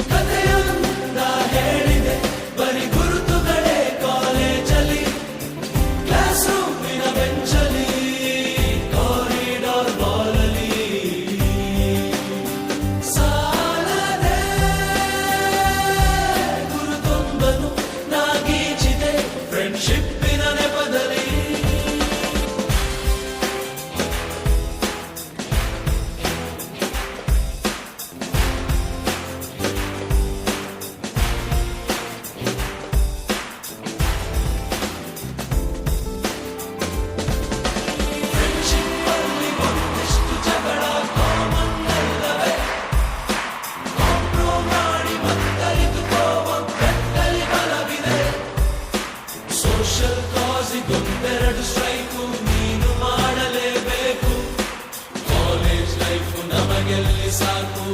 ಕಥೆಯೊಂದ ಹೇಳಿದೆ ಬರಿ ಗುರುತುಗಳೇ ಕಾಲೇಜಲ್ಲಿ, ಕ್ಲಾಸ್ ರೂಮಿನ ಬೆಂಚಲಿ, ಕಾರಿಡಾರ್ ಬಾಲಲಿ ಸಾಲದೆ ಗುರುತೊಂದನು ನಾಗೀಚಿದೆ ಫ್ರೆಂಡ್ಶಿಪ್ಪಿನ ನೆಪದಲ್ಲಿ. ಫ್ರೆಂಡ್ಶಿಪ್ಪಲ್ಲಿ ಒಂದಿಷ್ಟು ಜಗಳ ಕಾಮನ್ ಅಲ್ಲವೇ, ಕಾಂಪ್ರೋ ಮಾಡಿ ಮತ್ತರಿತುಕೋವ ಬೆಟ್ಟಲಿ ಬಲವಿದೆ. ಸೋಷಲ್ ಕಾಸಿಗೊಂದೆರಡು ಸ್ಟ್ರೈಕು ನೀನು ಮಾಡಲೇಬೇಕು, ಕಾಲೇಜ್ ಲೈಫು ನಮಗೆಲ್ಲಿ ಸಾಕು.